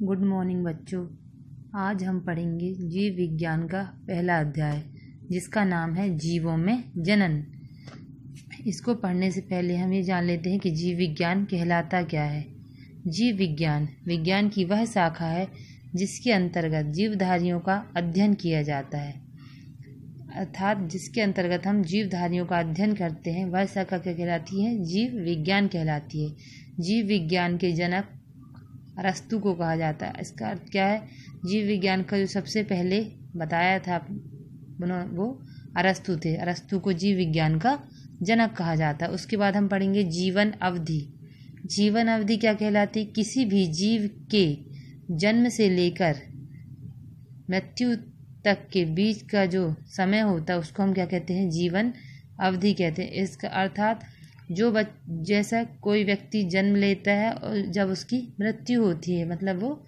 Good morning बच्चों। आज हम पढ़ेंगे जीव विज्ञान का पहला अध्याय जिसका नाम है जीवों में जनन। इसको पढ़ने से पहले हम ये जान लेते हैं कि जीव विज्ञान कहलाता क्या है। जीव विज्ञान विज्ञान की वह शाखा है जिसके अंतर्गत जीवधारियों का अध्ययन किया जाता है, अर्थात जिसके अंतर्गत हम जीवधारियों का अध्ययन करते हैं वह शाखा क्या कहलाती है? जीव विज्ञान कहलाती है। जीव विज्ञान के जनक अरस्तु को कहा जाता है। इसका अर्थ क्या है? जीव विज्ञान का जो सबसे पहले बताया था वो अरस्तु थे। अरस्तु को जीव विज्ञान का जनक कहा जाता है। उसके बाद हम पढ़ेंगे जीवन अवधि। जीवन अवधि क्या कहलाती? किसी भी जीव के जन्म से लेकर मृत्यु तक के बीच का जो समय होता है उसको हम क्या कहते हैं? जीवन अवधि कहते हैं। इसका अर्थात जैसा कोई व्यक्ति जन्म लेता है और जब उसकी मृत्यु होती है, मतलब वो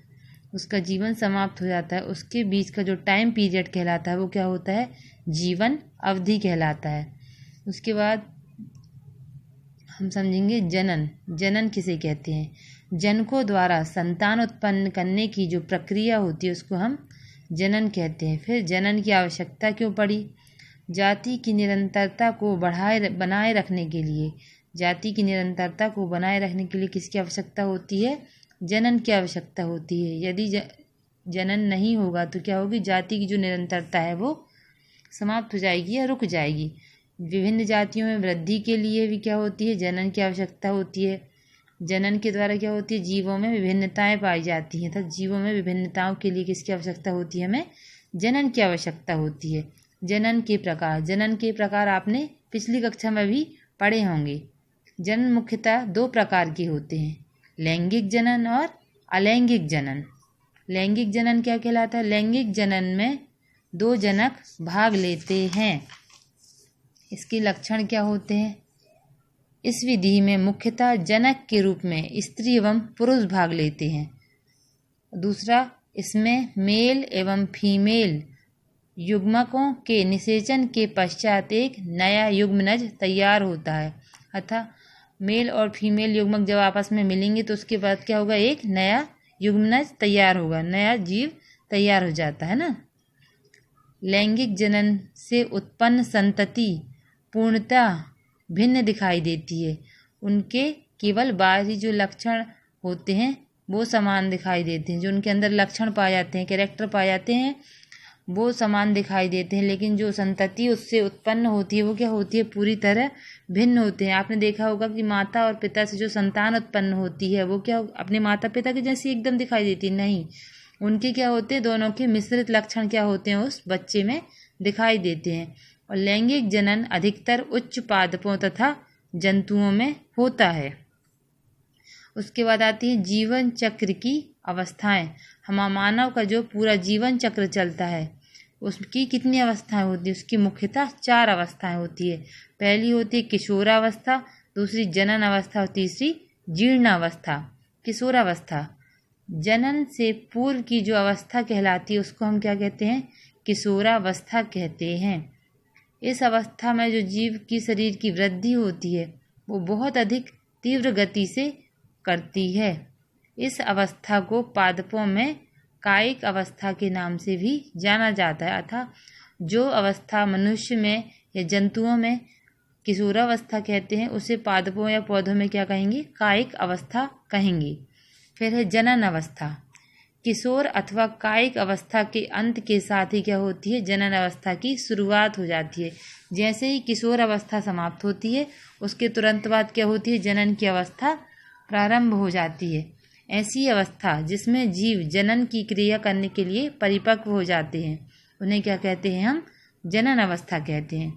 उसका जीवन समाप्त हो जाता है, उसके बीच का जो टाइम पीरियड कहलाता है वो क्या होता है? जीवन अवधि कहलाता है। उसके बाद हम समझेंगे जनन। जनन किसे कहते हैं? जनकों द्वारा संतान उत्पन्न करने की जो प्रक्रिया होती है उसको हम जनन कहते हैं। फिर जनन की आवश्यकता क्यों पड़ी? जाति की निरंतरता को बनाए रखने के लिए, जाति की निरंतरता को बनाए रखने के लिए किसकी आवश्यकता होती है? जनन की आवश्यकता होती है। यदि जनन नहीं होगा तो क्या होगी? जाति की जो निरंतरता है वो समाप्त हो जाएगी या रुक जाएगी। विभिन्न जातियों में वृद्धि के लिए भी क्या होती है? जनन की आवश्यकता होती है। जनन के द्वारा क्या होती है? जीवों में विभिन्नताएं पाई जाती हैं। तो जीवों में विभिन्नताओं के लिए किसकी आवश्यकता होती है? हमें जनन की आवश्यकता होती है। जनन के प्रकार। जनन के प्रकार आपने पिछली कक्षा में भी पढ़े होंगे। जनन मुख्यतः दो प्रकार के होते हैं, लैंगिक जनन और अलैंगिक जनन। लैंगिक जनन क्या कहलाता है? लैंगिक जनन में दो जनक भाग लेते हैं। इसके लक्षण क्या होते हैं? इस विधि में मुख्यतः जनक के रूप में स्त्री एवं पुरुष भाग लेते हैं। दूसरा, इसमें मेल एवं फीमेल युग्मकों के निषेचन के पश्चात एक नया युग्मनज तैयार होता है। अतः मेल और फीमेल युग्मक जब आपस में मिलेंगे तो उसके बाद क्या होगा? एक नया युग्मनज तैयार होगा, नया जीव तैयार हो जाता है ना। लैंगिक जनन से उत्पन्न संतति पूर्णतः भिन्न दिखाई देती है। उनके केवल बाहरी जो लक्षण होते हैं वो समान दिखाई देते हैं। जो उनके अंदर लक्षण पाए जाते हैं, कैरेक्टर पाए जाते हैं, वो समान दिखाई देते हैं, लेकिन जो संतति उससे उत्पन्न होती है वो क्या होती है? पूरी तरह भिन्न होते हैं। आपने देखा होगा कि माता और पिता से जो संतान उत्पन्न होती है वो क्या अपने माता पिता के जैसी एकदम दिखाई देती? नहीं, उनके क्या होते हैं? दोनों के मिश्रित लक्षण क्या होते हैं? उस बच्चे में दिखाई देते हैं। और लैंगिक जनन अधिकतर उच्च पादपों तथा जंतुओं में होता है। उसके बाद आती है जीवन चक्र की अवस्थाएं। मानव का जो पूरा जीवन चक्र चलता है उसकी कितनी अवस्थाएं होती है? उसकी मुख्यतः 4 अवस्थाएं होती है। पहली होती है किशोरावस्था, दूसरी जनन अवस्था और तीसरी जीर्णावस्था। किशोरावस्था जनन से पूर्व की जो अवस्था कहलाती है उसको हम क्या कहते हैं? किशोरावस्था कहते हैं। इस अवस्था में जो जीव की शरीर की वृद्धि होती है वो बहुत अधिक तीव्र गति से करती है। इस अवस्था को पादपों में कायिक अवस्था के नाम से भी जाना जाता है। अतः जो अवस्था मनुष्य में या जंतुओं में किशोरावस्था कहते हैं उसे पादपों या पौधों में क्या कहेंगे? कायिक अवस्था कहेंगे। फिर है जनन अवस्था। किशोर अथवा कायिक अवस्था के अंत के साथ ही क्या होती है? जनन अवस्था की शुरुआत हो जाती है। जैसे ही किशोर अवस्था समाप्त होती है उसके तुरंत बाद क्या होती है? जनन की अवस्था प्रारंभ हो जाती है। ऐसी अवस्था जिसमें जीव जनन की क्रिया करने के लिए परिपक्व हो जाते हैं उन्हें क्या कहते हैं? हम जनन अवस्था कहते हैं।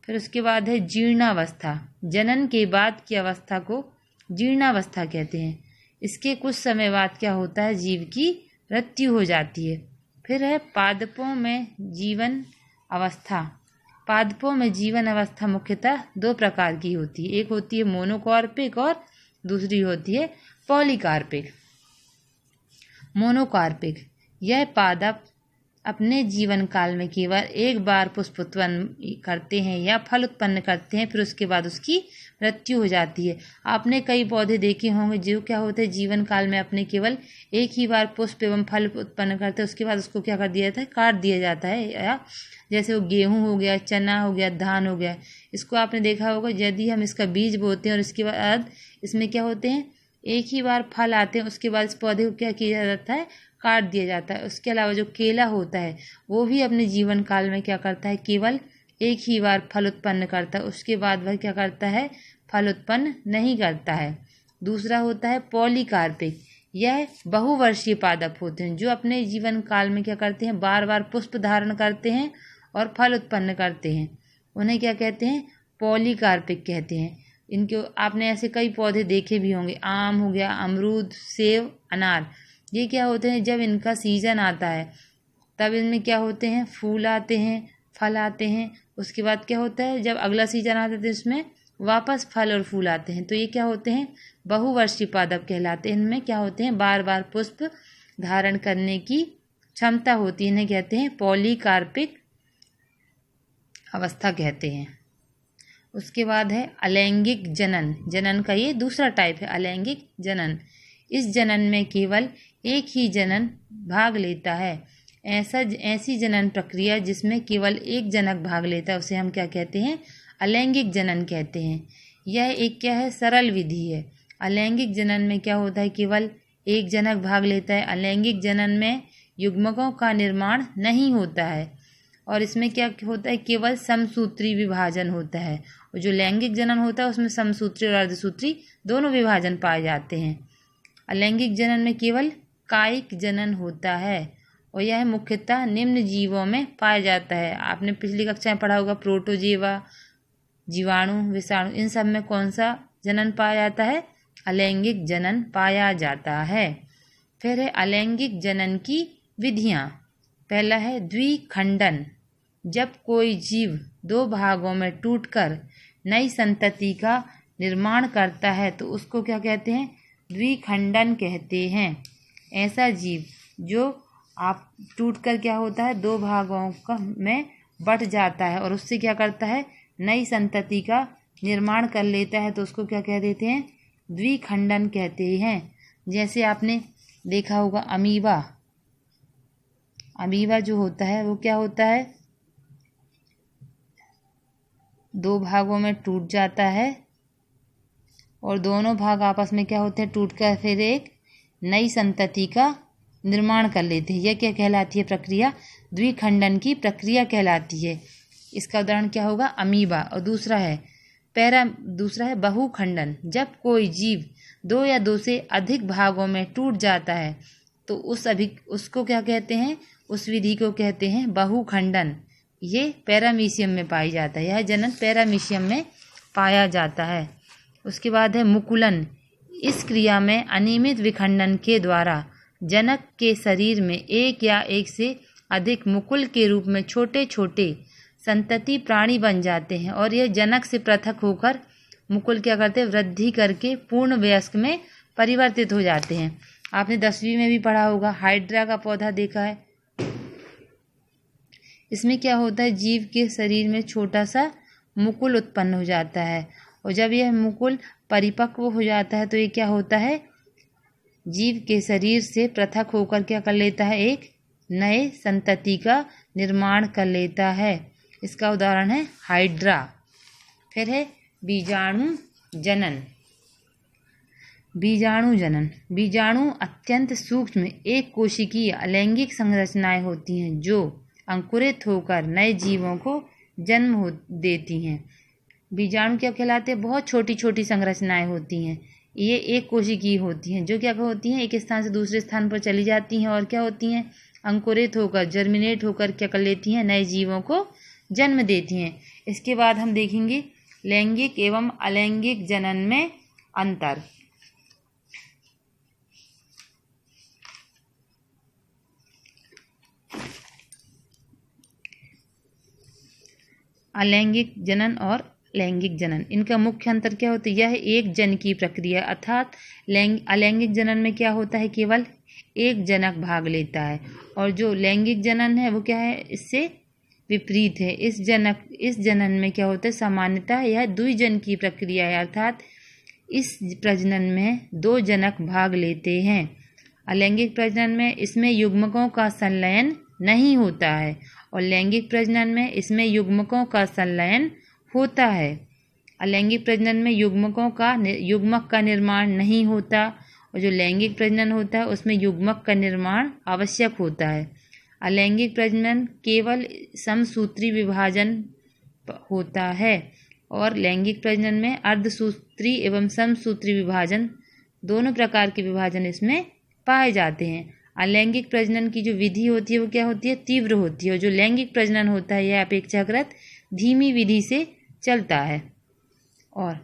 फिर उसके बाद है जीर्णावस्था। जनन के बाद की अवस्था को जीर्णावस्था कहते हैं। इसके कुछ समय बाद क्या होता है? जीव की मृत्यु हो जाती है। फिर है पादपों में जीवन अवस्था। पादपों में जीवन अवस्था मुख्यतः 2 प्रकार की होती है। एक होती है मोनोकार्पिक और दूसरी होती है पॉलीकार्पिक। मोनोकार्पिक, यह पादप अपने जीवन काल में केवल एक बार पुष्प उत्पन्न करते हैं या फल उत्पन्न करते हैं, फिर उसके बाद उसकी मृत्यु हो जाती है। आपने कई पौधे देखे होंगे जो क्या होते हैं, जीवन काल में अपने केवल एक ही बार पुष्प एवं फल उत्पन्न करते हैं, उसके बाद उसको क्या कर दिया जाता है, काट दिया जाता है। या जैसे वो गेहूँ हो गया, चना हो गया, धान हो गया, इसको आपने देखा होगा, यदि हम इसका बीज बोते हैं और इसके बाद इसमें क्या होते हैं, एक ही बार फल आते हैं, उसके बाद इस पौधे को क्या किया जाता है, काट दिया जाता है। उसके अलावा जो केला होता है वो भी अपने जीवन काल में क्या करता है, केवल एक ही बार फल उत्पन्न करता है, उसके बाद वह क्या करता है, फल उत्पन्न नहीं करता है। दूसरा होता है पॉलीकार्पिक। यह बहुवर्षीय पादप होते हैं जो अपने जीवन काल में क्या करते हैं, बार बार पुष्प धारण करते हैं और फल उत्पन्न करते हैं। उन्हें क्या कहते हैं, पॉलीकार्पिक कहते हैं। इनके आपने ऐसे कई पौधे देखे भी होंगे, आम हो गया, अमरूद, सेब, अनार। ये क्या होते हैं, जब इनका सीजन आता है तब इनमें क्या होते हैं, फूल आते हैं, फल आते हैं। उसके बाद क्या होता है, जब अगला सीजन आता है तो इसमें वापस फल और फूल आते हैं। तो ये क्या होते हैं, बहुवर्षीय पादप कहलाते हैं। इनमें क्या होते हैं, बार बार पुष्प धारण करने की क्षमता होती है। इन्हें कहते हैं पॉलीकार्पिक अवस्था कहते हैं। उसके बाद है अलैंगिक जनन। जनन का ये दूसरा टाइप है, अलैंगिक जनन। इस जनन में केवल एक ही जनन भाग लेता है। ऐसी जनन प्रक्रिया जिसमें केवल एक जनक भाग लेता है उसे हम क्या कहते हैं, अलैंगिक जनन कहते हैं। यह एक क्या है, सरल विधि है। अलैंगिक जनन में क्या होता है, केवल एक जनक भाग लेता है। अलैंगिक जनन में युग्मकों का निर्माण नहीं होता है और इसमें क्या होता है, केवल समसूत्री विभाजन होता है। और जो लैंगिक जनन होता है उसमें समसूत्री और अर्धसूत्री दोनों विभाजन पाए जाते हैं। अलैंगिक जनन में केवल कायिक जनन होता है और यह मुख्यतः निम्न जीवों में पाया जाता है। आपने पिछली कक्षा में पढ़ा होगा, प्रोटोजीवा, जीवाणु, विषाणु, इन सब में कौन सा जनन पाया जाता है, अलैंगिक जनन पाया जाता है। फिर है अलैंगिक जनन की विधियाँ। पहला है द्विखंडन। जब कोई जीव दो भागों में टूटकर नई संतति का निर्माण करता है तो उसको क्या कहते हैं, द्विखंडन कहते हैं। ऐसा जीव जो आप टूटकर क्या होता है, दो भागों का में बट जाता है और उससे क्या करता है, नई संतति का निर्माण कर लेता है तो उसको क्या कह देते हैं, द्विखंडन कहते हैं। जैसे आपने देखा होगा अमीबा। अमीबा जो होता है वो क्या होता है, दो भागों में टूट जाता है और दोनों भाग आपस में क्या होते हैं, टूटकर फिर एक नई संतति का निर्माण कर लेते हैं। यह क्या कहलाती है, प्रक्रिया द्विखंडन की प्रक्रिया कहलाती है। इसका उदाहरण क्या होगा, अमीबा। और दूसरा है बहुखंडन। जब कोई जीव दो या दो से अधिक भागों में टूट जाता है तो उसको क्या कहते हैं, उस विधि को कहते हैं बहुखंडन। ये पैरामीशियम में पाई जाता है। यह जनन पैरामीशियम में पाया जाता है। उसके बाद है मुकुलन। इस क्रिया में अनियमित विखंडन के द्वारा जनक के शरीर में एक या एक से अधिक मुकुल के रूप में छोटे छोटे संतति प्राणी बन जाते हैं और यह जनक से पृथक होकर मुकुल क्या करते हैं, वृद्धि करके पूर्ण वयस्क में परिवर्तित हो जाते हैं। आपने 10वीं में भी पढ़ा होगा, हाइड्रा का पौधा देखा है। इसमें क्या होता है, जीव के शरीर में छोटा सा मुकुल उत्पन्न हो जाता है और जब यह मुकुल परिपक्व हो जाता है तो ये क्या होता है, जीव के शरीर से पृथक होकर क्या कर लेता है, एक नए संतति का निर्माण कर लेता है। इसका उदाहरण है हाइड्रा। फिर है बीजाणु जनन। बीजाणु जनन। बीजाणु अत्यंत सूक्ष्म एक कोशिकीय अलैंगिक संरचनाएं होती हैं जो अंकुरित होकर नए जीवों को जन्म देती हैं। बीजाणु क्या कहलाते हैं, बहुत छोटी छोटी संरचनाएं होती हैं। ये एक कोशिकीय होती हैं जो क्या होती हैं, एक स्थान से दूसरे स्थान पर चली जाती हैं और क्या होती हैं, अंकुरित होकर जर्मिनेट होकर क्या कर लेती हैं, नए जीवों को जन्म देती हैं। इसके बाद हम देखेंगे लैंगिक एवं अलैंगिक जनन में अंतर। अलैंगिक जनन और लैंगिक जनन, इनका मुख्य अंतर क्या होता है, यह एक जन की प्रक्रिया अर्थात अलैंगिक जनन में क्या होता है, केवल एक जनक भाग लेता है और जो लैंगिक जनन है वो क्या है, इससे विपरीत है। इस जनन में क्या होता है, सामान्यतः यह द्विजन की प्रक्रिया है, अर्थात इस प्रजनन में 2 जनक भाग लेते हैं। अलैंगिक प्रजनन में इसमें युग्मकों का संलयन नहीं होता है और लैंगिक प्रजनन में इसमें युग्मकों का संलयन होता है। अलैंगिक प्रजनन में युग्मक का निर्माण नहीं होता और जो लैंगिक प्रजनन होता है उसमें युग्मक का निर्माण आवश्यक होता है। अलैंगिक प्रजनन केवल समसूत्री विभाजन होता है और लैंगिक प्रजनन में अर्धसूत्री एवं समसूत्री विभाजन, दोनों प्रकार के विभाजन इसमें पाए जाते हैं। अलैंगिक प्रजनन की जो विधि होती है वो क्या होती है, तीव्र होती है और जो लैंगिक प्रजनन होता है यह अपेक्षाकृत धीमी विधि से चलता है और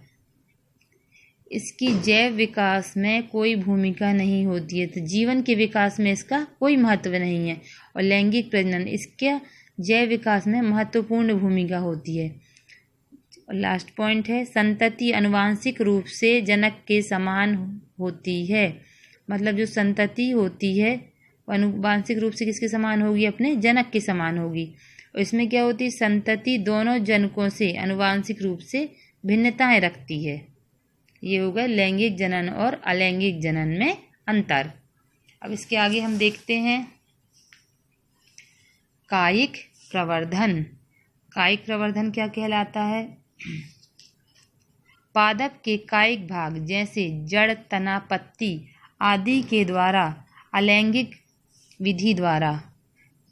इसकी जैव विकास में कोई भूमिका नहीं होती है, तो जीवन के विकास में इसका कोई महत्व नहीं है। और लैंगिक प्रजनन इसके जैव विकास में महत्वपूर्ण भूमिका होती है। और लास्ट पॉइंट है, संतति आनुवांशिक रूप से जनक के समान होती है। मतलब जो संतति होती है आनुवांशिक रूप से किसके समान होगी, अपने जनक के समान होगी। और इसमें क्या होती है, संतति दोनों जनकों से आनुवांशिक रूप से भिन्नताएं रखती है। ये होगा लैंगिक जनन और अलैंगिक जनन में अंतर। अब इसके आगे हम देखते हैं कायिक प्रवर्धन। कायिक प्रवर्धन क्या कहलाता है, पादप के कायिक भाग जैसे जड़, तना, पत्ती आदि के द्वारा अलैंगिक विधि द्वारा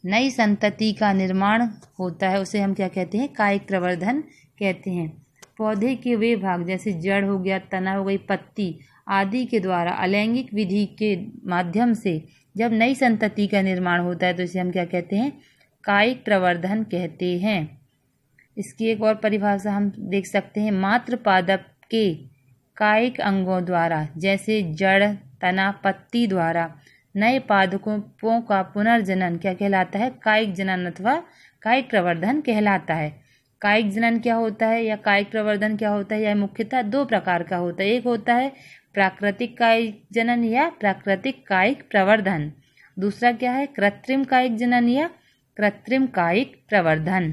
नई संतति का निर्माण होता है, उसे हम क्या कहते हैं, कायिक प्रवर्धन कहते हैं। पौधे के वे भाग जैसे जड़ हो गया, तना हो गई, पत्ती आदि के द्वारा अलैंगिक विधि के माध्यम से जब नई संतति का निर्माण होता है तो इसे हम क्या कहते हैं, कायिक प्रवर्धन कहते हैं। इसकी एक और परिभाषा हम देख सकते हैं, मात्र पादप के कायिक अंगों द्वारा जैसे जड़, तना, पत्ती द्वारा नए पादपों का पुनर्जनन क्या कहलाता है, कायिक जनन अथवा कायिक प्रवर्धन कहलाता है। कायिक जनन क्या होता है या कायिक प्रवर्धन क्या होता है, यह मुख्यतः 2 प्रकार का होता है। एक होता है प्राकृतिक कायिक जनन या प्राकृतिक कायिक प्रवर्धन, दूसरा क्या है, कृत्रिम कायिक जनन या कृत्रिम कायिक प्रवर्धन।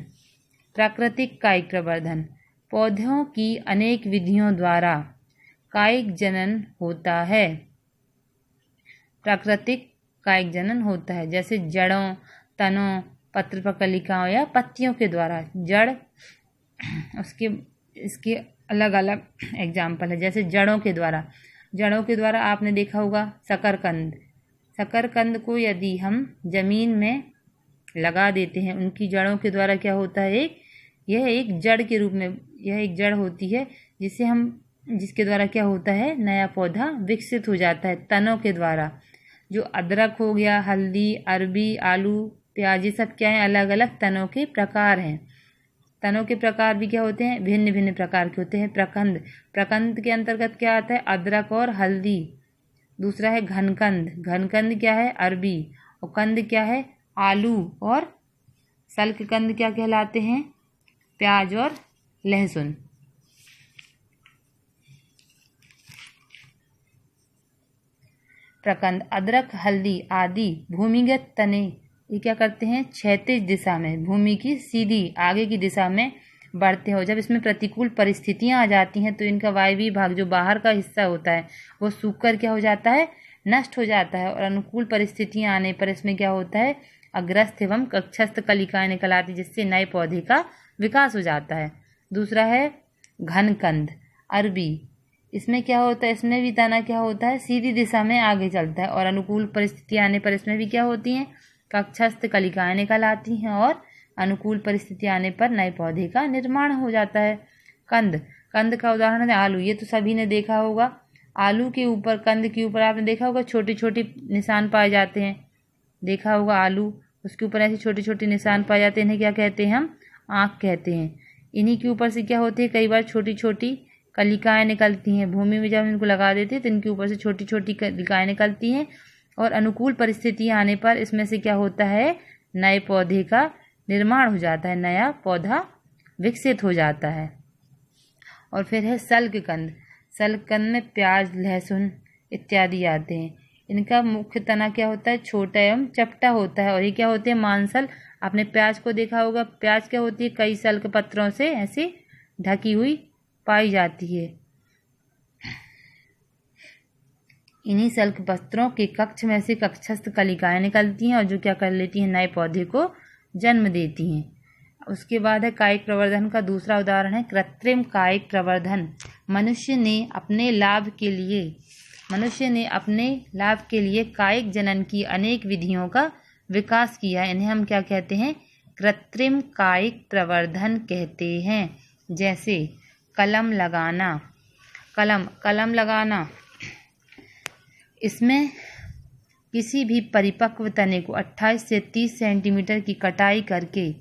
प्राकृतिक कायिक प्रवर्धन, पौधों की अनेक विधियों द्वारा कायिक जनन होता है। प्राकृतिक कायिक जनन होता है जैसे जड़ों, तनों, पत्रपकलिकाओं या पत्तियों के द्वारा। जड़ इसके अलग अलग एग्जाम्पल है, जैसे जड़ों के द्वारा आपने देखा होगा शकरकंद को यदि हम जमीन में लगा देते हैं, उनकी जड़ों के द्वारा क्या होता है, यह एक जड़ के रूप में, यह एक जड़ होती है जिसके द्वारा क्या होता है, नया पौधा विकसित हो जाता है। तनों के द्वारा जो अदरक हो गया, हल्दी, अरबी, आलू, प्याज, ये सब क्या है, अलग अलग तनों के प्रकार हैं। तनों के प्रकार भी क्या होते हैं, भिन्न भिन्न प्रकार के होते हैं। प्रकंद के अंतर्गत क्या आता है, अदरक और हल्दी। दूसरा है घनकंद क्या है, अरबी, और कंद क्या है, आलू, और सल्ककंद क्या कहलाते हैं, प्याज और लहसुन। प्रकंद, अदरक, हल्दी आदि भूमिगत तने ये क्या करते हैं, क्षैतिज दिशा में भूमि की सीधी आगे की दिशा में बढ़ते हो। जब इसमें प्रतिकूल परिस्थितियां आ जाती हैं तो इनका वायवीय भाग जो बाहर का हिस्सा होता है वो सूखकर क्या हो जाता है, नष्ट हो जाता है, और अनुकूल परिस्थितियां आने पर इसमें क्या होता है, अग्रस्थ एवं कक्षस्थ कलिकाएं निकल आती, जिससे नए पौधे का विकास हो जाता है। दूसरा है घनकंद, अरबी, इसमें क्या होता है, इसमें भी तना क्या होता है, सीधी दिशा में आगे चलता है, और अनुकूल परिस्थिति आने पर इसमें भी क्या होती हैं, कक्षस्थ कलिकाएं निकल आती हैं, और अनुकूल परिस्थिति आने पर नए पौधे का निर्माण हो जाता है। कंद का उदाहरण है आलू, ये तो सभी ने देखा होगा। आलू के ऊपर, कंद के ऊपर आपने देखा होगा छोटे छोटे निशान पाए जाते हैं, देखा होगा आलू, उसके ऊपर ऐसे छोटे छोटे निशान पाए जाते हैं, इन्हें क्या कहते हैं, हम आँख कहते हैं। इन्हीं के ऊपर से क्या होती है, कई बार छोटी छोटी कलिकाएं निकलती हैं। भूमि में जब इनको लगा देते हैं तो इनके ऊपर से छोटी छोटी कलिकाएं निकलती हैं, और अनुकूल परिस्थितियां आने पर इसमें से क्या होता है, नए पौधे का निर्माण हो जाता है, नया पौधा विकसित हो जाता है। और फिर है सल्ककंद में प्याज, लहसुन इत्यादि आते हैं। इनका मुख्य तना क्या होता है, छोटा एवं चपटा होता है, और ये क्या होते हैं, मांसल आपने प्याज को देखा होगा, प्याज क्या होती है, कई सल्क पत्रों से ऐसे ढकी हुई पाई जाती है। इन्हीं सल्क पत्रों के कक्ष में से कक्षस्थ कलिकाएं निकलती हैं और जो क्या कर लेती हैं, नए पौधे को जन्म देती हैं। उसके बाद है कायिक प्रवर्धन का दूसरा उदाहरण है कृत्रिम कायिक प्रवर्धन। मनुष्य ने अपने लाभ के लिए कायिक जनन की अनेक विधियों का विकास किया है। इन्हें हम क्या कहते हैं, कृत्रिम कायिक प्रवर्धन कहते हैं। जैसे कलम लगाना, इसमें किसी भी परिपक्व तने को 28 से 30 सेंटीमीटर की कटाई करके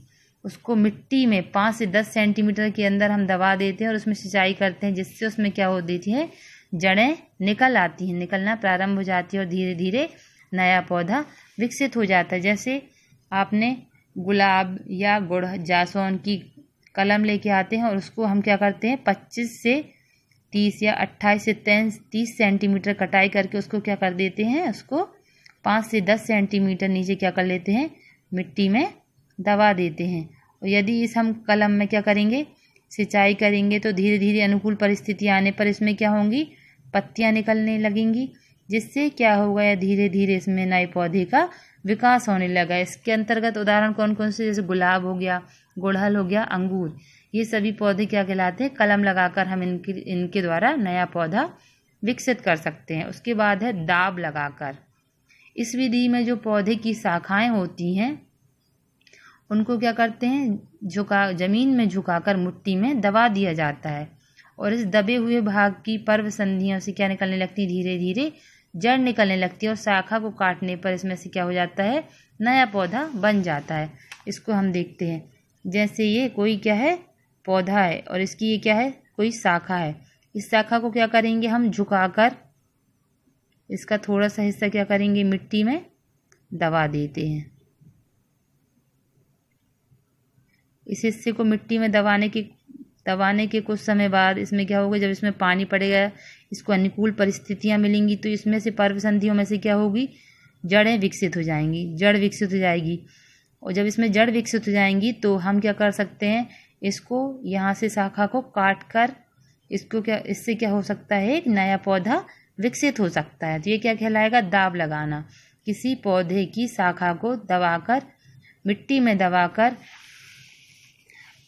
उसको मिट्टी में 5 से 10 सेंटीमीटर के अंदर हम दबा देते हैं और उसमें सिंचाई करते हैं, जिससे उसमें क्या हो देती है, जड़ें निकलना प्रारंभ हो जाती है और धीरे धीरे नया पौधा विकसित हो जाता है। जैसे आपने गुलाब या गुड़ जासौन की कलम लेके आते हैं और उसको हम क्या करते हैं, 25 से 30 या 28 से 30 सेंटीमीटर कटाई करके उसको क्या कर देते हैं, उसको 5 से 10 सेंटीमीटर नीचे क्या कर लेते हैं, मिट्टी में दबा देते हैं। और यदि इस हम कलम में क्या करेंगे, सिंचाई करेंगे, तो धीरे धीरे अनुकूल परिस्थितियाँ आने पर इसमें क्या होंगी, पत्तियाँ निकलने लगेंगी, जिससे क्या होगा, या धीरे धीरे इसमें नए पौधे का विकास होने लगा। इसके अंतर्गत उदाहरण कौन कौन से, जैसे गुलाब हो गया, गुड़हल हो गया, अंगूर, ये सभी पौधे क्या कहलाते हैं, कलम लगाकर हम इनके द्वारा नया पौधा विकसित कर सकते हैं। उसके बाद है दाब लगाकर। इस विधि में जो पौधे की शाखाएं होती हैं उनको क्या करते हैं, जमीन में झुकाकर मिट्टी में दबा दिया जाता है और इस दबे हुए भाग की पर्व संधियों से क्या निकलने लगती है, धीरे धीरे जड़ निकलने लगती है और शाखा को काटने पर इसमें से क्या हो जाता है, नया पौधा बन जाता है। इसको हम देखते हैं, जैसे ये कोई क्या है, पौधा है और इसकी ये क्या है, कोई शाखा है। इस शाखा को क्या करेंगे, हम झुकाकर इसका थोड़ा सा हिस्सा क्या करेंगे, मिट्टी में दबा देते हैं। इस हिस्से को मिट्टी में दबाने के कुछ समय बाद इसमें क्या होगा, जब इसमें पानी पड़ेगा, इसको अनुकूल परिस्थितियां मिलेंगी, तो इसमें से पर्व संधियों में से क्या होगी, जड़ विकसित हो जाएगी। और जब इसमें जड़ विकसित हो जाएंगी तो हम क्या कर सकते हैं, इसको यहाँ से शाखा को काट कर इससे क्या हो सकता है, एक नया पौधा विकसित हो सकता है। तो ये क्या कहलाएगा, दाब लगाना। किसी पौधे की शाखा को मिट्टी में दबाकर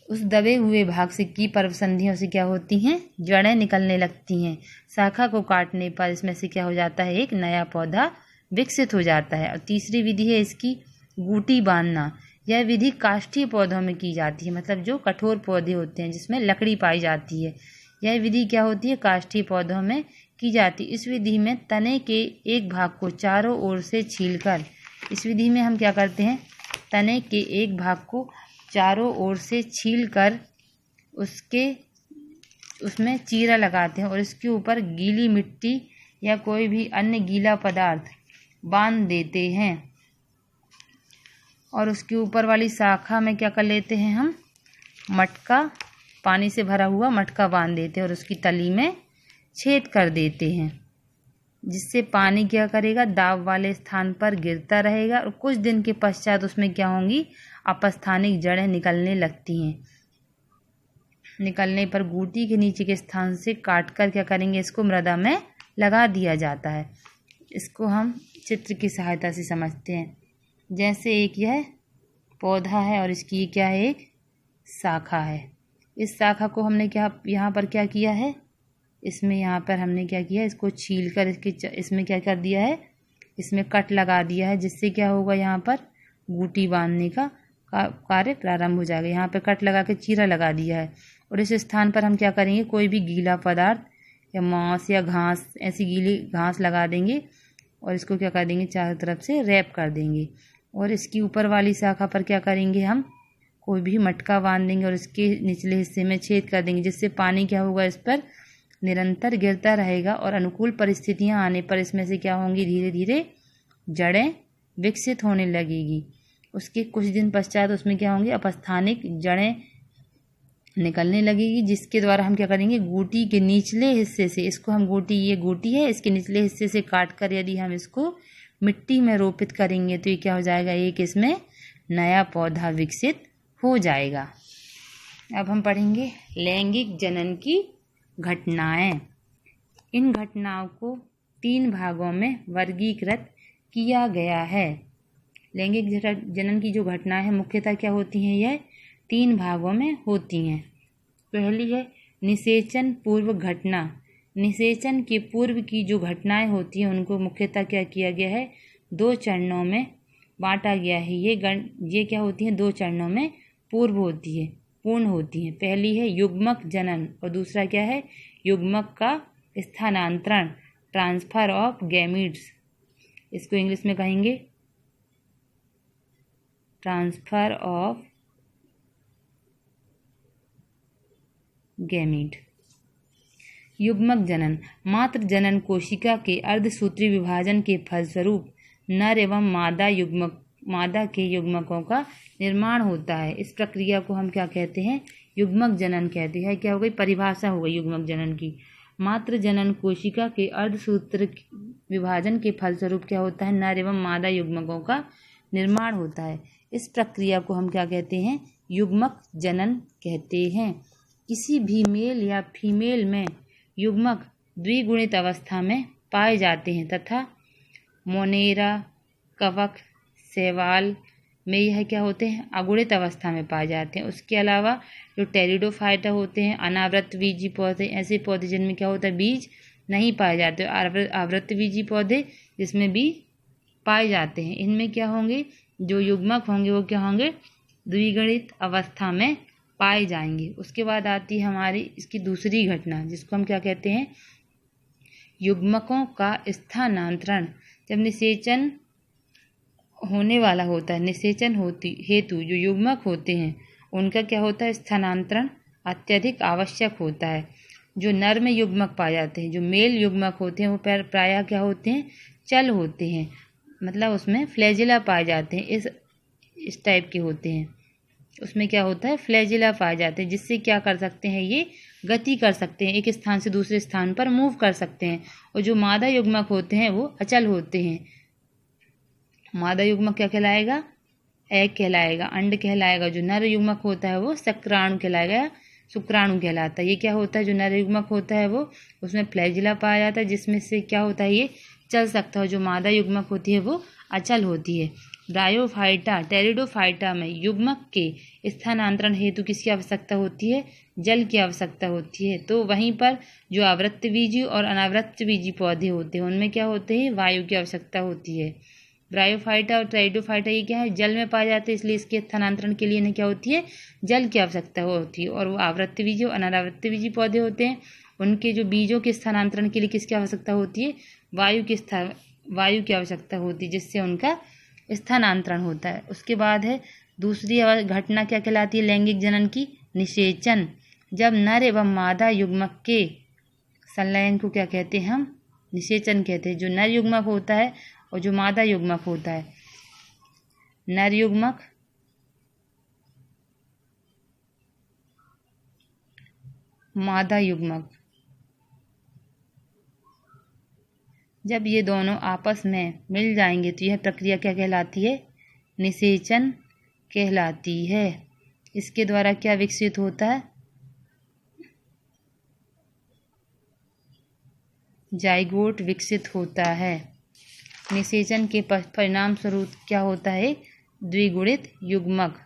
उस दबे हुए भाग से की पर्व संधियों से क्या होती हैं, जड़ें निकलने लगती हैं। शाखा को काटने पर इसमें से क्या हो जाता है, एक नया पौधा विकसित हो जाता है। और तीसरी विधि है इसकी गूटी बांधना। यह विधि काष्ठीय पौधों में की जाती है, मतलब जो कठोर पौधे होते हैं जिसमें लकड़ी पाई जाती है। यह विधि क्या होती है, काष्ठीय पौधों में की जाती है। इस विधि में तने के एक भाग को चारों ओर से छीलकर, इस विधि में हम क्या करते हैं, तने के एक भाग को चारों ओर से छीलकर उसमें चीरा लगाते हैं और इसके ऊपर गीली मिट्टी या कोई भी अन्य गीला पदार्थ बांध देते हैं और उसके ऊपर वाली शाखा में क्या कर लेते हैं, हम मटका, पानी से भरा हुआ मटका बांध देते हैं और उसकी तली में छेद कर देते हैं, जिससे पानी क्या करेगा, दाब वाले स्थान पर गिरता रहेगा और कुछ दिन के पश्चात उसमें क्या होंगी, अपस्थानिक जड़ें निकलने लगती हैं। निकलने पर गूटी के नीचे के स्थान से काटकर क्या करेंगे, इसको मृदा में लगा दिया जाता है। इसको हम चित्र की सहायता से समझते हैं। जैसे एक यह पौधा है और इसकी क्या है, एक शाखा है। इस शाखा को हमने यहाँ पर क्या किया है, इसमें यहाँ पर हमने क्या किया, इसको छीलकर इसमें क्या कर दिया है, इसमें कट लगा दिया है, जिससे क्या होगा, यहाँ पर गूटी बांधने का कार्य प्रारंभ हो जाएगा। यहाँ पर कट लगा के चीरा लगा दिया है और इस स्थान पर हम क्या करेंगे, कोई भी गीला पदार्थ या मांस या घास, ऐसी गीली घास लगा देंगे और इसको क्या कर देंगे, चारों तरफ से रैप कर देंगे और इसकी ऊपर वाली शाखा पर क्या करेंगे, हम कोई भी मटका बांध देंगे और इसके निचले हिस्से में छेद कर देंगे, जिससे पानी क्या होगा, इस पर निरंतर गिरता रहेगा और अनुकूल परिस्थितियां आने पर इसमें से क्या होंगी, धीरे धीरे जड़ें विकसित होने लगेगी। उसके कुछ दिन पश्चात उसमें क्या होंगे, अपस्थानिक जड़ें निकलने लगेगी, जिसके द्वारा हम क्या करेंगे, गूटी के निचले हिस्से से, इसको हम ये गूटी है, इसके निचले हिस्से से काट कर यदि हम इसको मिट्टी में रोपित करेंगे तो ये क्या हो जाएगा, एक इसमें नया पौधा विकसित हो जाएगा। अब हम पढ़ेंगे लैंगिक जनन की घटनाएं। इन घटनाओं को 3 भागों में वर्गीकृत किया गया है। लैंगिक जनन की जो घटनाएं हैं मुख्यतः क्या होती हैं, यह 3 भागों में होती हैं। पहली है निषेचन पूर्व घटना। निषेचन के पूर्व की जो घटनाएं होती हैं उनको मुख्यतः क्या किया गया है, 2 चरणों में बांटा गया है। ये क्या होती हैं, 2 चरणों में पूर्ण होती है। पहली है युग्मक जनन और दूसरा क्या है, युग्मक का स्थानांतरण, ट्रांसफर ऑफ गैमीट्स। इसको इंग्लिश में कहेंगे ट्रांसफर ऑफ गैमीट। युग्मक जनन मात्र जनन कोशिका के अर्धसूत्री विभाजन के फलस्वरूप नर एवं मादा के युग्मकों का निर्माण होता है। इस प्रक्रिया को हम क्या कहते हैं, युग्मक जनन कहते हैं। क्या हो गई, परिभाषा हो गई युग्मक जनन की। मात्र जनन कोशिका के अर्धसूत्र विभाजन के फलस्वरूप क्या होता है, नर एवं मादा युग्मकों का निर्माण होता है। इस प्रक्रिया को हम क्या कहते हैं, युग्मक जनन कहते हैं। किसी भी मेल या फीमेल में युग्मक द्विगुणित अवस्था में पाए जाते हैं तथा मोनेरा, कवक, शैवाल में यह क्या होते हैं, अगुणित अवस्था में पाए जाते हैं। उसके अलावा जो टेरिडोफाइटा होते हैं, अनावृतबीजी पौधे, ऐसे पौधे जिनमें क्या होता है, बीज नहीं पाए जाते। आवृतबीजी पौधे जिसमें बीज पाए जाते हैं, इनमें क्या होंगे, जो युग्मक होंगे वो क्या होंगे, द्विगुणित अवस्था में पाए जाएंगे। उसके बाद आती है हमारी इसकी दूसरी घटना, जिसको हम क्या कहते हैं, युग्मकों का स्थानांतरण। जब निषेचन होने वाला होता है, निषेचन हेतु जो युग्मक होते हैं उनका क्या होता है, स्थानांतरण अत्यधिक आवश्यक होता है। जो नर में युग्मक पाए जाते हैं, जो मेल युग्मक होते हैं वो प्रायः क्या होते हैं, चल होते हैं, मतलब उसमें फ्लैजिला पाए जाते हैं, इस टाइप के होते हैं। उसमें क्या होता है, फ्लैजिला पाए जाते हैं, जिससे क्या कर सकते हैं, ये गति कर सकते हैं, एक स्थान से दूसरे स्थान पर मूव कर सकते हैं। और जो मादा युग्मक होते हैं वो अचल होते हैं। मादा युग्मक क्या कहलाएगा, एग कहलाएगा, अंड कहलाएगा। जो नर युग्मक होता है वो शुक्राणु कहलाएगा, शुक्राणु कहलाता है। ये क्या होता है, जो नर युग्मक होता है वो उसमें फ्लैजिला पाया जाता है, जिसमें से क्या होता है, ये चल सकता है। जो मादा युग्मक होती है वो अचल होती है। ब्रायोफाइटा, टेरिडोफाइटा में युग्मक के स्थानांतरण हेतु किसकी आवश्यकता होती है, जल की आवश्यकता होती है। तो वहीं पर जो आवृतबीजी और अनावृतबीजी पौधे होते हैं उनमें क्या होते हैं, वायु की आवश्यकता होती है। ब्रायोफाइटा और टेरिडोफाइटा ये क्या है, जल में पाए जाते हैं, इसलिए इसके स्थानांतरण के लिए इन्हें क्या होती है, जल की आवश्यकता होती है। और वो आवृतबीजी और अनावृतबीजी पौधे होते हैं, उनके जो बीजों के स्थानांतरण के लिए किसकी आवश्यकता होती है, वायु की आवश्यकता होती है, जिससे उनका स्थानांतरण होता है। उसके बाद है दूसरी घटना क्या कहलाती है, लैंगिक जनन की, निषेचन। जब नर एवं मादा युग्मक के संलयन को क्या कहते हैं, हम निषेचन कहते हैं। जो नर युग्मक होता है और जो मादा युग्मक होता है, नर युग्मक मादा युग्मक, जब ये दोनों आपस में मिल जाएंगे तो यह प्रक्रिया क्या कहलाती है, निषेचन कहलाती है। इसके द्वारा क्या विकसित होता है, जाइगोट विकसित होता है। निषेचन के परिणाम स्वरूप क्या होता है, द्विगुणित युग्मक।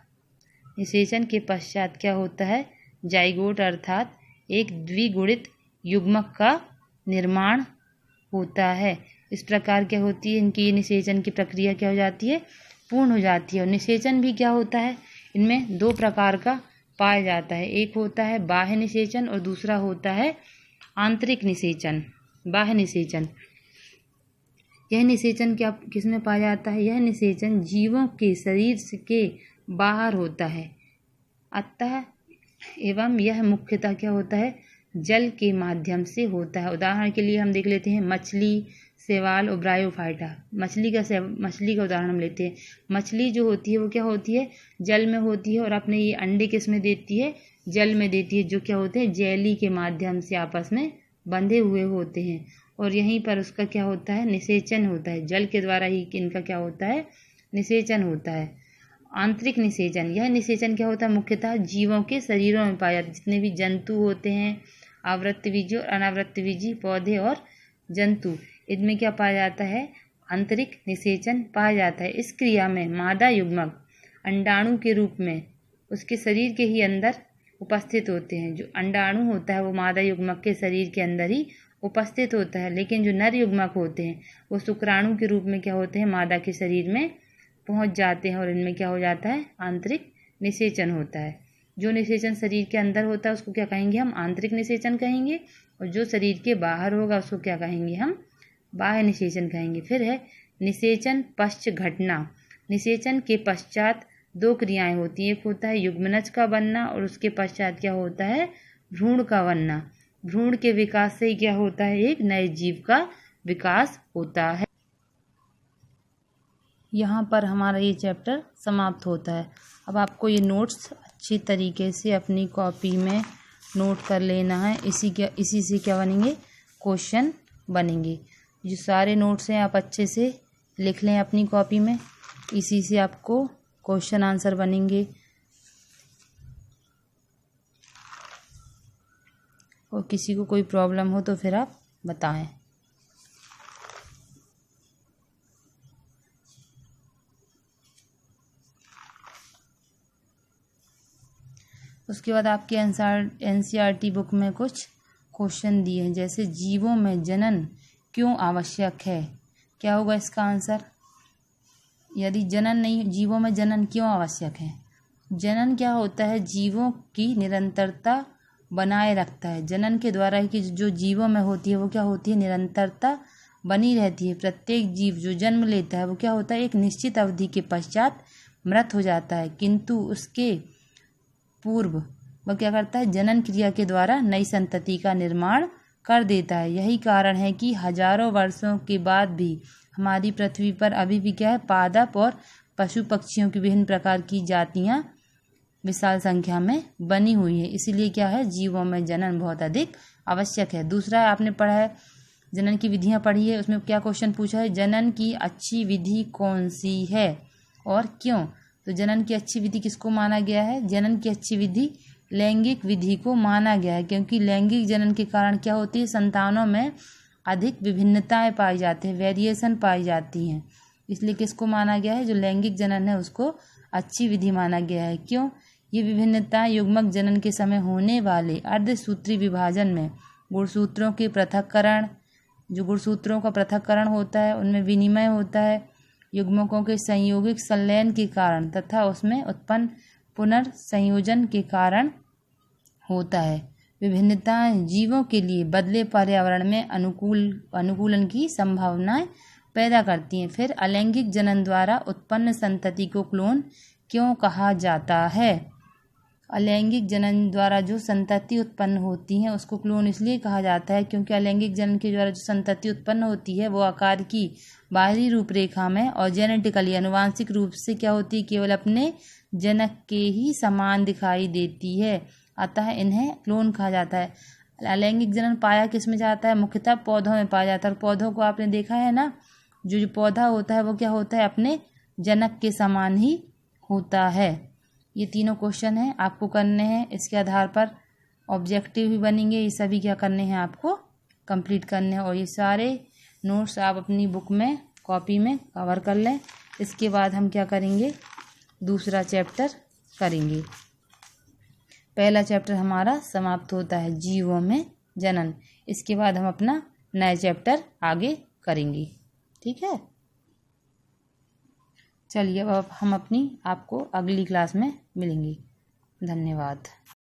निषेचन के पश्चात क्या होता है, जाइगोट अर्थात एक द्विगुणित युग्मक का निर्माण होता है। इस प्रकार क्या होती है, इनकी निषेचन की प्रक्रिया क्या हो जाती है, पूर्ण हो जाती है। और निषेचन भी क्या होता है, इनमें 2 प्रकार का पाया जाता है। एक होता है बाह्य निषेचन और दूसरा होता है आंतरिक निषेचन। बाह्य निषेचन, यह निषेचन क्या किसमें पाया जाता है, यह निषेचन जीवों के शरीर के बाहर होता है। अतः एवं यह मुख्यतः क्या होता है, जल के माध्यम से होता है। उदाहरण के लिए हम देख लेते हैं मछली, शैवाल और ब्रायोफाइटा। मछली का उदाहरण हम लेते हैं। मछली जो होती है वो क्या होती है, जल में होती है और अपने ये अंडे किस में देती है, जल में देती है, जो क्या होते हैं, जेली के माध्यम से आपस में बंधे हुए होते हैं। और यहीं पर उसका क्या होता है, निषेचन होता है। जल के द्वारा ही इनका क्या होता है, निषेचन होता है। आंतरिक निषेचन, यह निषेचन क्या होता है? मुख्यतः जीवों के शरीरों में पाया जाता है। जितने भी जंतु होते हैं, आवृत्तबीजी और अनावृत्तबीजी पौधे और जंतु, इनमें क्या पाया जाता है? आंतरिक निषेचन पाया जाता है। इस क्रिया में मादा युग्मक अंडाणु के रूप में उसके शरीर के ही अंदर उपस्थित होते हैं। जो अंडाणु होता है वो मादा युग्मक के शरीर के अंदर ही उपस्थित होता है, लेकिन जो नर युग्मक होते हैं वो शुक्राणु के रूप में क्या होते हैं? मादा के शरीर में पहुंच जाते हैं और इनमें क्या हो जाता है? आंतरिक निषेचन होता है। जो निषेचन शरीर के अंदर होता है उसको क्या कहेंगे? हम आंतरिक निषेचन कहेंगे, और जो शरीर के बाहर होगा उसको क्या कहेंगे? हम बाह्य निषेचन कहेंगे। फिर है निषेचन पश्च घटना। निषेचन के पश्चात दो क्रियाएं होती हैं। एक होता है युग्मनज का बनना और उसके पश्चात क्या होता है? भ्रूण का बनना। भ्रूण के विकास से ही क्या होता है? एक नए जीव का विकास होता है। यहाँ पर हमारा ये चैप्टर समाप्त होता है। अब आपको ये नोट्स अच्छी तरीके से अपनी कॉपी में नोट कर लेना है। इसी से क्या बनेंगे? क्वेश्चन बनेंगे। जो सारे नोट्स हैं आप अच्छे से लिख लें अपनी कॉपी में, इसी से आपको क्वेश्चन आंसर बनेंगे। और किसी को कोई प्रॉब्लम हो तो फिर आप बताएं। उसके बाद आपके एनसीईआरटी बुक में कुछ क्वेश्चन दिए हैं, जैसे जीवों में जनन क्यों आवश्यक है? क्या होगा इसका आंसर? यदि जनन नहीं, जीवों में जनन क्यों आवश्यक है? जनन क्या होता है? जीवों की निरंतरता बनाए रखता है। जनन के द्वारा ही जो जीवों में होती है वो क्या होती है? निरंतरता बनी रहती है। प्रत्येक जीव जो जन्म लेता है वो क्या होता है? एक निश्चित अवधि के पश्चात मृत हो जाता है, किंतु उसके पूर्व वह क्या करता है? जनन क्रिया के द्वारा नई संतति का निर्माण कर देता है। यही कारण है कि हजारों वर्षों के बाद भी हमारी पृथ्वी पर अभी भी क्या है? पादप और पशु पक्षियों की विभिन्न प्रकार की जातियां विशाल संख्या में बनी हुई है। इसीलिए क्या है? जीवों में जनन बहुत अधिक आवश्यक है। दूसरा आपने पढ़ा है, जनन की विधियां पढ़ी है, उसमें क्या क्वेश्चन पूछा है? जनन की अच्छी विधि कौन सी है और क्यों? तो जनन की अच्छी विधि किसको माना गया है? जनन की अच्छी विधि लैंगिक विधि को माना गया है, क्योंकि लैंगिक जनन के कारण क्या होती है? संतानों में अधिक विभिन्नताएं पाई जाती हैं, वेरिएशन पाई जाती हैं। इसलिए किसको माना गया है? जो लैंगिक जनन है उसको अच्छी विधि माना गया है। क्यों? ये विभिन्नताएं युग्मक जनन के समय होने वाले अर्धसूत्री विभाजन में गुणसूत्रों के पृथक्करण, जो गुणसूत्रों का पृथक्करण होता है उनमें विनिमय होता है, युग्मकों के संयोगिक संलयन के कारण तथा उसमें उत्पन्न पुनर्संयोजन के कारण होता है। विभिन्नताएं जीवों के लिए बदले पर्यावरण में अनुकूलन की संभावनाएं पैदा करती हैं। फिर अलैंगिक जनन द्वारा उत्पन्न संतति को क्लोन क्यों कहा जाता है? अलैंगिक जनन द्वारा जो संतति उत्पन्न होती है उसको क्लोन इसलिए कहा जाता है क्योंकि अलैंगिक जनन के द्वारा जो संतति उत्पन्न होती है वो आकार की बाहरी रूपरेखा में और जेनेटिकली आनुवांशिक रूप से क्या होती है? केवल अपने जनक के ही समान दिखाई देती है, अतः इन्हें क्लोन कहा जाता है। अलैंगिक जनन पाया किस में जाता है? मुख्यतः पौधों में पाया जाता है। और पौधों को आपने देखा है ना, जो पौधा होता है वो क्या होता है? अपने जनक के समान ही होता है। ये तीनों क्वेश्चन हैं आपको करने हैं, इसके आधार पर ऑब्जेक्टिव भी बनेंगे। ये सभी क्या करने हैं? आपको कंप्लीट करने हैं। और ये सारे नोट्स आप अपनी बुक में कॉपी में कवर कर लें। इसके बाद हम क्या करेंगे? दूसरा चैप्टर करेंगे। पहला चैप्टर हमारा समाप्त होता है जीवों में जनन। इसके बाद हम अपना नया चैप्टर आगे करेंगे। ठीक है, चलिए अब हम आपको अगली क्लास में मिलेंगे। धन्यवाद।